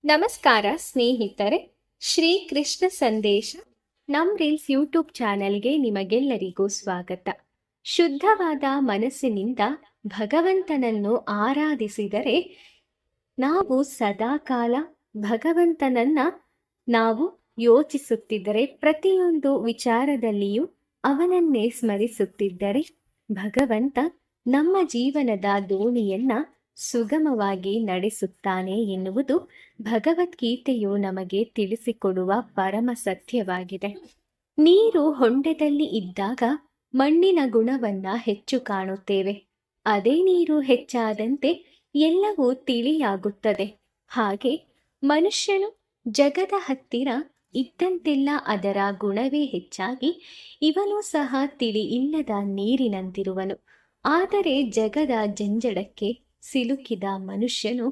ನಮಸ್ಕಾರ ಸ್ನೇಹಿತರೆ, ಶ್ರೀ ಕೃಷ್ಣ ಸಂದೇಶ ನಮ್ ರೀಲ್ಸ್ ಯೂಟ್ಯೂಬ್ ಚಾನೆಲ್ಗೆ ನಿಮಗೆಲ್ಲರಿಗೂ ಸ್ವಾಗತ. ಶುದ್ಧವಾದ ಮನಸ್ಸಿನಿಂದ ಭಗವಂತನನ್ನು ಆರಾಧಿಸಿದರೆ ನಾವು ಸದಾಕಾಲ ಭಗವಂತನನ್ನ ನಾವು ಯೋಚಿಸುತ್ತಿದ್ದರೆ, ಪ್ರತಿಯೊಂದು ವಿಚಾರದಲ್ಲಿಯೂ ಅವನನ್ನೇ ಸ್ಮರಿಸುತ್ತಿದ್ದರೆ ಭಗವಂತ ನಮ್ಮ ಜೀವನದ ದೋಣಿಯನ್ನ ಸುಗಮವಾಗಿ ನಡೆಸುತ್ತಾನೆ ಎನ್ನುವುದು ಭಗವದ್ಗೀತೆಯು ನಮಗೆ ತಿಳಿಸಿಕೊಡುವ ಪರಮ ಸತ್ಯವಾಗಿದೆ. ನೀರು ಹೊಂಡದಲ್ಲಿ ಇದ್ದಾಗ ಮಣ್ಣಿನ ಗುಣವನ್ನ ಹೆಚ್ಚು ಕಾಣುತ್ತೇವೆ. ಅದೇ ನೀರು ಹೆಚ್ಚಾದಂತೆ ಎಲ್ಲವೂ ತಿಳಿಯಾಗುತ್ತದೆ. ಹಾಗೆ ಮನುಷ್ಯನು ಜಗದ ಹತ್ತಿರ ಇದ್ದಂತೆಲ್ಲ ಅದರ ಗುಣವೇ ಹೆಚ್ಚಾಗಿ ಇವನು ಸಹ ತಿಳಿ ಇಲ್ಲದ ನೀರಿನಂತಿರುವನು. ಆದರೆ ಜಗದ ಜಂಜಡಕ್ಕೆ ಸಿಲುಕಿದ ಮನುಷ್ಯನು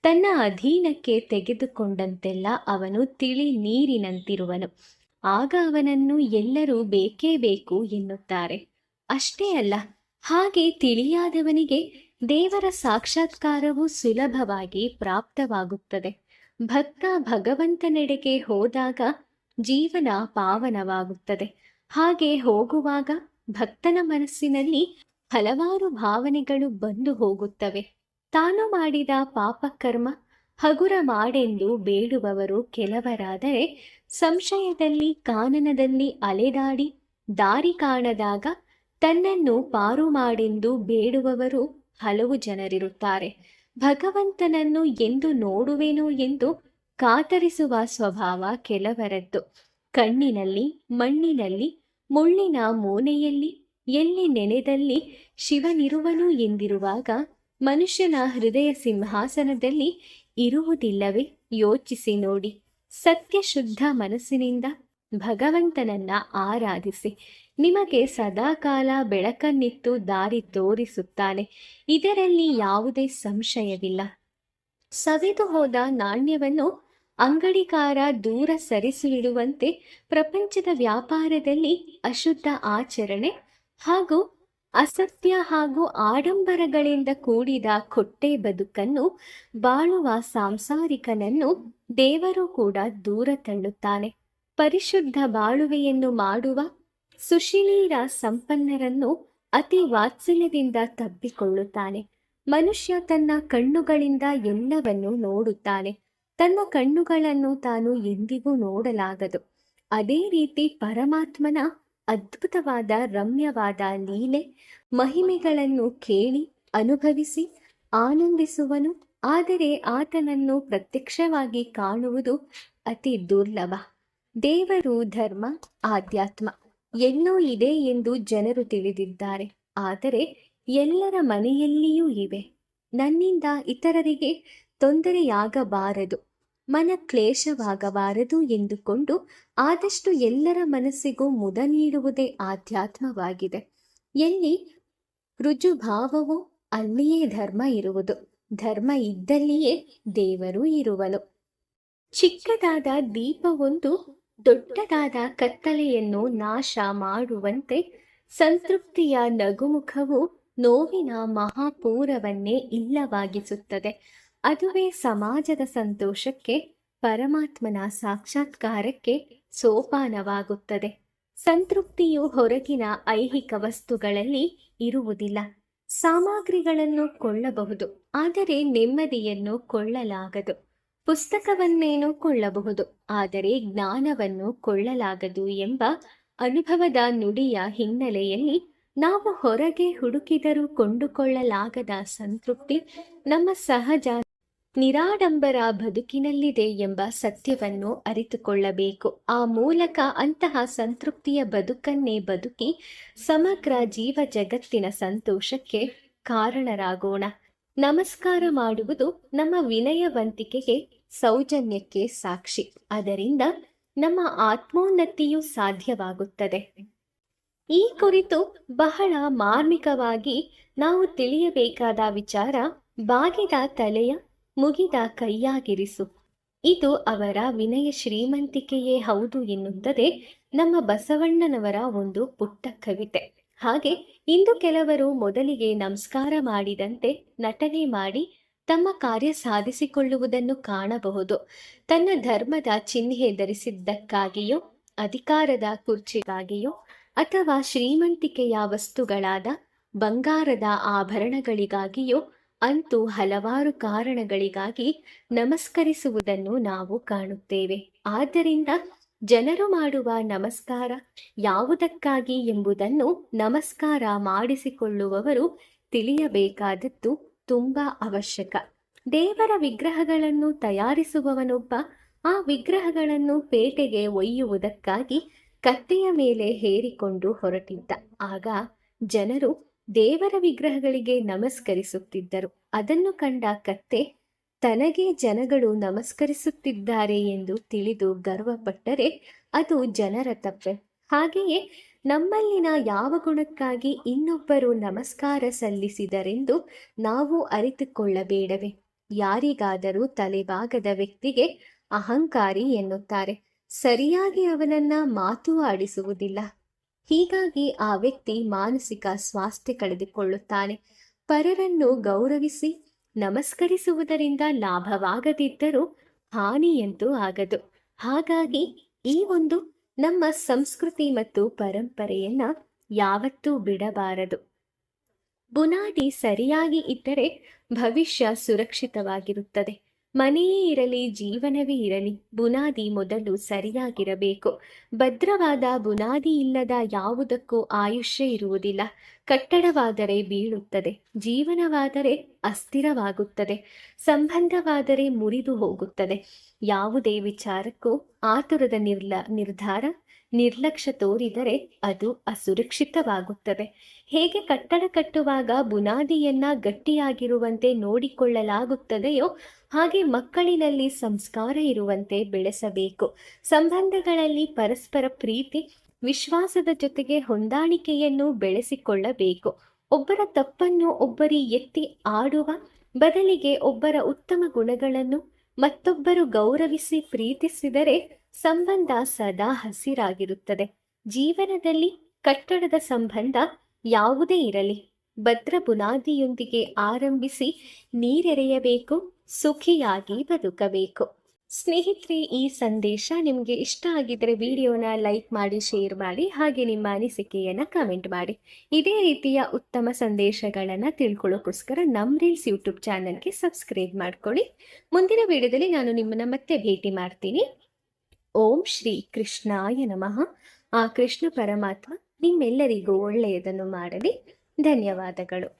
ತನ್ನ ಅಧೀನಕ್ಕೆ ತೆಗೆದುಕೊಂಡಂತೆಲ್ಲ ಅವನು ತಿಳಿ ನೀರಿನಂತಿರುವನು. ಆಗ ಅವನನ್ನು ಎಲ್ಲರೂ ಬೇಕೇ ಬೇಕು ಎನ್ನುತ್ತಾರೆ. ಅಷ್ಟೇ ಅಲ್ಲ, ಹಾಗೆ ತಿಳಿಯಾದವನಿಗೆ ದೇವರ ಸಾಕ್ಷಾತ್ಕಾರವು ಸುಲಭವಾಗಿ ಪ್ರಾಪ್ತವಾಗುತ್ತದೆ. ಭಕ್ತ ಭಗವಂತನೆಡೆಗೆ ಹೋದಾಗ ಜೀವನ ಪಾವನವಾಗುತ್ತದೆ. ಹಾಗೆ ಹೋಗುವಾಗ ಭಕ್ತನ ಮನಸ್ಸಿನಲ್ಲಿ ಹಲವಾರು ಭಾವನೆಗಳು ಬಂದು ಹೋಗುತ್ತವೆ. ತಾನು ಮಾಡಿದ ಪಾಪಕರ್ಮ ಹಗುರ ಮಾಡೆಂದು ಬೇಡುವವರು ಕೆಲವರಾದರೆ, ಸಂಶಯದಲ್ಲಿ ಕಾನನದಲ್ಲಿ ಅಲೆದಾಡಿ ದಾರಿ ಕಾಣದಾಗ ತನ್ನನ್ನು ಪಾರು ಮಾಡೆಂದು ಬೇಡುವವರು ಹಲವು ಜನರಿರುತ್ತಾರೆ. ಭಗವಂತನನ್ನು ಎಂದು ನೋಡುವೆನೋ ಎಂದು ಕಾತರಿಸುವ ಸ್ವಭಾವ ಕೆಲವರದ್ದು. ಕಣ್ಣಿನಲ್ಲಿ, ಮಣ್ಣಿನಲ್ಲಿ, ಮುಳ್ಳಿನ ಮೋನೆಯಲ್ಲಿ, ಎಲ್ಲಿ ನೆನೆದಲ್ಲಿ ಶಿವನಿರುವನು ಎಂದಿರುವಾಗ ಮನುಷ್ಯನ ಹೃದಯ ಸಿಂಹಾಸನದಲ್ಲಿ ಇರುವುದಿಲ್ಲವೇ? ಯೋಚಿಸಿ ನೋಡಿ. ಸತ್ಯ ಶುದ್ಧ ಮನಸ್ಸಿನಿಂದ ಭಗವಂತನನ್ನ ಆರಾಧಿಸಿ. ನಿಮಗೆ ಸದಾಕಾಲ ಬೆಳಕನ್ನಿತ್ತು ದಾರಿ ತೋರಿಸುತ್ತಾನೆ. ಇದರಲ್ಲಿ ಯಾವುದೇ ಸಂಶಯವಿಲ್ಲ. ಸವೆದು ಹೋದ ನಾಣ್ಯವನ್ನು ಅಂಗಡಿಕಾರ ದೂರ ಸರಿಸಿಡುವಂತೆ ಪ್ರಪಂಚದ ವ್ಯಾಪಾರದಲ್ಲಿ ಅಶುದ್ಧ ಆಚರಣೆ ಹಾಗೂ ಅಸತ್ಯ ಹಾಗೂ ಆಡಂಬರಗಳಿಂದ ಕೂಡಿದ ಕೊಟ್ಟೆ ಬದುಕನ್ನು ಬಾಳುವ ಸಾಂಸಾರಿಕನನ್ನು ದೇವರು ಕೂಡ ದೂರ ತಳ್ಳುತ್ತಾನೆ. ಪರಿಶುದ್ಧ ಬಾಳುವೆಯನ್ನು ಮಾಡುವ ಸುಶೀಲೀರ ಸಂಪನ್ನರನ್ನು ಅತಿ ವಾತ್ಸಲ್ಯದಿಂದ ತಬ್ಬಿಕೊಳ್ಳುತ್ತಾನೆ. ಮನುಷ್ಯ ತನ್ನ ಕಣ್ಣುಗಳಿಂದ ಎಲ್ಲವನ್ನು ನೋಡುತ್ತಾನೆ. ತನ್ನ ಕಣ್ಣುಗಳನ್ನು ತಾನು ಎಂದಿಗೂ ನೋಡಲಾಗದು. ಅದೇ ರೀತಿ ಪರಮಾತ್ಮನ ಅದ್ಭುತವಾದ ರಮ್ಯವಾದ ಲೀಲೆ ಮಹಿಮೆಗಳನ್ನು ಕೇಳಿ ಅನುಭವಿಸಿ ಆನಂದಿಸುವನು. ಆದರೆ ಆತನನ್ನು ಪ್ರತ್ಯಕ್ಷವಾಗಿ ಕಾಣುವುದು ಅತಿ ದುರ್ಲಭ. ದೇವರು, ಧರ್ಮ, ಆಧ್ಯಾತ್ಮ ಎಲ್ಲೋ ಇದೆ ಎಂದು ಜನರು ತಿಳಿದಿದ್ದಾರೆ. ಆದರೆ ಎಲ್ಲರ ಮನೆಯಲ್ಲಿಯೂ ಇವೆ. ನನ್ನಿಂದ ಇತರರಿಗೆ ತೊಂದರೆಯಾಗಬಾರದು, ಮನ ಕ್ಲೇಶವಾಗಬಾರದು ಎಂದುಕೊಂಡು ಆದಷ್ಟು ಎಲ್ಲರ ಮನಸ್ಸಿಗೂ ಮುದ ನೀಡುವುದೇ ಆಧ್ಯಾತ್ಮವಾಗಿದೆ. ಎಲ್ಲಿ ರುಜುಭಾವವೋ ಅಲ್ಲಿಯೇ ಧರ್ಮ ಇರುವುದು. ಧರ್ಮ ಇದ್ದಲ್ಲಿಯೇ ದೇವರು ಇರುವನು. ಚಿಕ್ಕದಾದ ದೀಪವೊಂದು ದೊಡ್ಡದಾದ ಕತ್ತಲೆಯನ್ನು ನಾಶ ಮಾಡುವಂತೆ ಸಂತೃಪ್ತಿಯ ನಗುಮುಖವು ನೋವಿನ ಮಹಾಪೂರವನ್ನೇ ಇಲ್ಲವಾಗಿಸುತ್ತದೆ. ಅದುವೇ ಸಮಾಜದ ಸಂತೋಷಕ್ಕೆ, ಪರಮಾತ್ಮನ ಸಾಕ್ಷಾತ್ಕಾರಕ್ಕೆ ಸೋಪಾನವಾಗುತ್ತದೆ. ಸಂತೃಪ್ತಿಯು ಹೊರಗಿನ ಐಹಿಕ ವಸ್ತುಗಳಲ್ಲಿ ಇರುವುದಿಲ್ಲ. ಸಾಮಗ್ರಿಗಳನ್ನು ಕೊಳ್ಳಬಹುದು, ಆದರೆ ನೆಮ್ಮದಿಯನ್ನು ಕೊಳ್ಳಲಾಗದು. ಪುಸ್ತಕವನ್ನೇನೋ ಕೊಳ್ಳಬಹುದು, ಆದರೆ ಜ್ಞಾನವನ್ನು ಕೊಳ್ಳಲಾಗದು ಎಂಬ ಅನುಭವದ ನುಡಿಯ ಹಿನ್ನೆಲೆಯಲ್ಲಿ ನಾವು ಹೊರಗೆ ಹುಡುಕಿದರೂ ಕೊಂಡುಕೊಳ್ಳಲಾಗದ ಸಂತೃಪ್ತಿ ನಮ್ಮ ಸಹಜ ನಿರಾಡಂಬರ ಬದುಕಿನಲ್ಲಿದೆ ಎಂಬ ಸತ್ಯವನ್ನು ಅರಿತುಕೊಳ್ಳಬೇಕು. ಆ ಮೂಲಕ ಅಂತಹ ಸಂತೃಪ್ತಿಯ ಬದುಕನ್ನೇ ಬದುಕಿ ಸಮಗ್ರ ಜೀವ ಜಗತ್ತಿನ ಸಂತೋಷಕ್ಕೆ ಕಾರಣರಾಗೋಣ. ನಮಸ್ಕಾರ ಮಾಡುವುದು ನಮ್ಮ ವಿನಯವಂತಿಕೆಗೆ, ಸೌಜನ್ಯಕ್ಕೆ ಸಾಕ್ಷಿ. ಅದರಿಂದ ನಮ್ಮ ಆತ್ಮೋನ್ನತಿಯು ಸಾಧ್ಯವಾಗುತ್ತದೆ. ಈ ಕುರಿತು ಬಹಳ ಮಾರ್ಮಿಕವಾಗಿ ನಾವು ತಿಳಿಯಬೇಕಾದ ವಿಚಾರ, ಬಾಗಿದ ತಲೆಯ ಮುಗಿದ ಕೈಯಾಗಿರಿಸು. ಇದು ಅವರ ವಿನಯ ಶ್ರೀಮಂತಿಕೆಯೇ ಹೌದು ಎನ್ನುತ್ತದೆ ನಮ್ಮ ಬಸವಣ್ಣನವರ ಒಂದು ಪುಟ್ಟ ಕವಿತೆ. ಹಾಗೆ ಇಂದು ಕೆಲವರು ಮೊದಲಿಗೆ ನಮಸ್ಕಾರ ಮಾಡಿದಂತೆ ನಟನೆ ಮಾಡಿ ತಮ್ಮ ಕಾರ್ಯ ಸಾಧಿಸಿಕೊಳ್ಳುವುದನ್ನು ಕಾಣಬಹುದು. ತನ್ನ ಧರ್ಮದ ಚಿಹ್ನೆ ಧರಿಸಿದ್ದಕ್ಕಾಗಿಯೋ, ಅಧಿಕಾರದ ಕುರ್ಚಿಗಾಗಿಯೋ ಅಥವಾ ಶ್ರೀಮಂತಿಕೆಯ ವಸ್ತುಗಳಾದ ಬಂಗಾರದ ಆಭರಣಗಳಿಗಾಗಿಯೋ, ಅಂತೂ ಹಲವಾರು ಕಾರಣಗಳಿಗಾಗಿ ನಮಸ್ಕರಿಸುವುದನ್ನು ನಾವು ಕಾಣುತ್ತೇವೆ. ಆದ್ದರಿಂದ ಜನರು ಮಾಡುವ ನಮಸ್ಕಾರ ಯಾವುದಕ್ಕಾಗಿ ಎಂಬುದನ್ನು ನಮಸ್ಕಾರ ಮಾಡಿಸಿಕೊಳ್ಳುವವರು ತಿಳಿಯಬೇಕಾದದ್ದು ತುಂಬಾ ಅವಶ್ಯಕ. ದೇವರ ವಿಗ್ರಹಗಳನ್ನು ತಯಾರಿಸುವವನೊಬ್ಬ ಆ ವಿಗ್ರಹಗಳನ್ನು ಪೇಟೆಗೆ ಒಯ್ಯುವುದಕ್ಕಾಗಿ ಕತ್ತೆಯ ಮೇಲೆ ಹೇರಿಕೊಂಡು ಹೊರಟಿದ್ದ. ಆಗ ಜನರು ದೇವರ ವಿಗ್ರಹಗಳಿಗೆ ನಮಸ್ಕರಿಸುತ್ತಿದ್ದರು. ಅದನ್ನು ಕಂಡ ಕತ್ತೆ ತನಗೆ ಜನಗಳು ನಮಸ್ಕರಿಸುತ್ತಿದ್ದಾರೆ ಎಂದು ತಿಳಿದು ಗರ್ವಪಟ್ಟರೆ ಅದು ಜನರ ತಪ್ಪೆ. ಹಾಗೆಯೇ ನಮ್ಮಲ್ಲಿನ ಯಾವ ಗುಣಕ್ಕಾಗಿ ಇನ್ನೊಬ್ಬರು ನಮಸ್ಕಾರ ಸಲ್ಲಿಸಿದರೆಂದು ನಾವು ಅರಿತುಕೊಳ್ಳಬೇಡವೇ? ಯಾರಿಗಾದರೂ ತಲೆಬಾಗದ ವ್ಯಕ್ತಿಗೆ ಅಹಂಕಾರಿ ಎನ್ನುತ್ತಾರೆ. ಸರಿಯಾಗಿ ಅವನನ್ನ ಮಾತು ಆಡಿಸುವುದಿಲ್ಲ. ಹೀಗಾಗಿ ಆ ವ್ಯಕ್ತಿ ಮಾನಸಿಕ ಸ್ವಾಸ್ಥ್ಯ ಕಳೆದುಕೊಳ್ಳುತ್ತಾನೆ. ಪರರನ್ನು ಗೌರವಿಸಿ ನಮಸ್ಕರಿಸುವುದರಿಂದ ಲಾಭವಾಗದಿದ್ದರೂ ಹಾನಿಯಂತೂ ಆಗದು. ಹಾಗಾಗಿ ಈ ಒಂದು ನಮ್ಮ ಸಂಸ್ಕೃತಿ ಮತ್ತು ಪರಂಪರೆಯನ್ನ ಯಾವತ್ತೂ ಬಿಡಬಾರದು. ಬುನಾದಿ ಸರಿಯಾಗಿ ಇದ್ದರೆ ಭವಿಷ್ಯ ಸುರಕ್ಷಿತವಾಗಿರುತ್ತದೆ. ಮನೆಯೇ ಇರಲಿ, ಜೀವನವೇ ಇರಲಿ, ಬುನಾದಿ ಮೊದಲು ಸರಿಯಾಗಿರಬೇಕು. ಭದ್ರವಾದ ಬುನಾದಿ ಇಲ್ಲದ ಯಾವುದಕ್ಕೂ ಆಯುಷ್ಯ ಇರುವುದಿಲ್ಲ. ಕಟ್ಟಡವಾದರೆ ಬೀಳುತ್ತದೆ, ಜೀವನವಾದರೆ ಅಸ್ಥಿರವಾಗುತ್ತದೆ, ಸಂಬಂಧವಾದರೆ ಮುರಿದು ಹೋಗುತ್ತದೆ. ಯಾವುದೇ ವಿಚಾರಕ್ಕೂ ಆತುರದ ನಿರ್ಧಾರ, ನಿರ್ಲಕ್ಷ್ಯ ತೋರಿದರೆ ಅದು ಅಸುರಕ್ಷಿತವಾಗುತ್ತದೆ. ಹೇಗೆ ಕಟ್ಟಡ ಕಟ್ಟುವಾಗ ಬುನಾದಿಯನ್ನ ಗಟ್ಟಿಯಾಗಿರುವಂತೆ ನೋಡಿಕೊಳ್ಳಲಾಗುತ್ತದೆಯೋ ಹಾಗೆ ಮಕ್ಕಳಿನಲ್ಲಿ ಸಂಸ್ಕಾರ ಇರುವಂತೆ ಬೆಳೆಸಬೇಕು. ಸಂಬಂಧಗಳಲ್ಲಿ ಪರಸ್ಪರ ಪ್ರೀತಿ, ವಿಶ್ವಾಸದ ಜೊತೆಗೆ ಹೊಂದಾಣಿಕೆಯನ್ನು ಬೆಳೆಸಿಕೊಳ್ಳಬೇಕು. ಒಬ್ಬರ ತಪ್ಪನ್ನು ಒಬ್ಬರಿ ಎತ್ತಿ ಆಡುವ ಬದಲಿಗೆ ಒಬ್ಬರ ಉತ್ತಮ ಗುಣಗಳನ್ನು ಮತ್ತೊಬ್ಬರು ಗೌರವಿಸಿ ಪ್ರೀತಿಸಿದರೆ ಸಂಬಂಧ ಸದಾ ಹಸಿರಾಗಿರುತ್ತದೆ. ಜೀವನದಲ್ಲಿ ಕಟ್ಟಡದ ಸಂಬಂಧ ಯಾವುದೇ ಇರಲಿ, ಭದ್ರ ಬುನಾದಿಯೊಂದಿಗೆ ಆರಂಭಿಸಿ ನೀರೆರೆಯಬೇಕು, ಸುಖಿಯಾಗಿ ಬದುಕಬೇಕು. ಸ್ನೇಹಿತರೆ, ಈ ಸಂದೇಶ ನಿಮಗೆ ಇಷ್ಟ ಆಗಿದ್ರೆ ವಿಡಿಯೋನ ಲೈಕ್ ಮಾಡಿ, ಶೇರ್ ಮಾಡಿ, ಹಾಗೆ ನಿಮ್ಮ ಅನಿಸಿಕೆಯನ್ನು ಕಮೆಂಟ್ ಮಾಡಿ. ಇದೇ ರೀತಿಯ ಉತ್ತಮ ಸಂದೇಶಗಳನ್ನು ತಿಳ್ಕೊಳ್ಳೋಕ್ಕೋಸ್ಕರ ನಮ್ಮ ರೀಲ್ಸ್ ಯೂಟ್ಯೂಬ್ ಚಾನಲ್ಗೆ ಸಬ್ಸ್ಕ್ರೈಬ್ ಮಾಡ್ಕೊಳ್ಳಿ. ಮುಂದಿನ ವಿಡಿಯೋದಲ್ಲಿ ನಾನು ನಿಮ್ಮನ್ನು ಮತ್ತೆ ಭೇಟಿ ಮಾಡ್ತೀನಿ. ಓಂ ಶ್ರೀ ಕೃಷ್ಣಾಯ ನಮಃ. ಆ ಕೃಷ್ಣ ಪರಮಾತ್ಮ ನಿಮ್ಮೆಲ್ಲರಿಗೂ ಒಳ್ಳೆಯದನ್ನು ಮಾಡಲಿ. ಧನ್ಯವಾದಗಳು.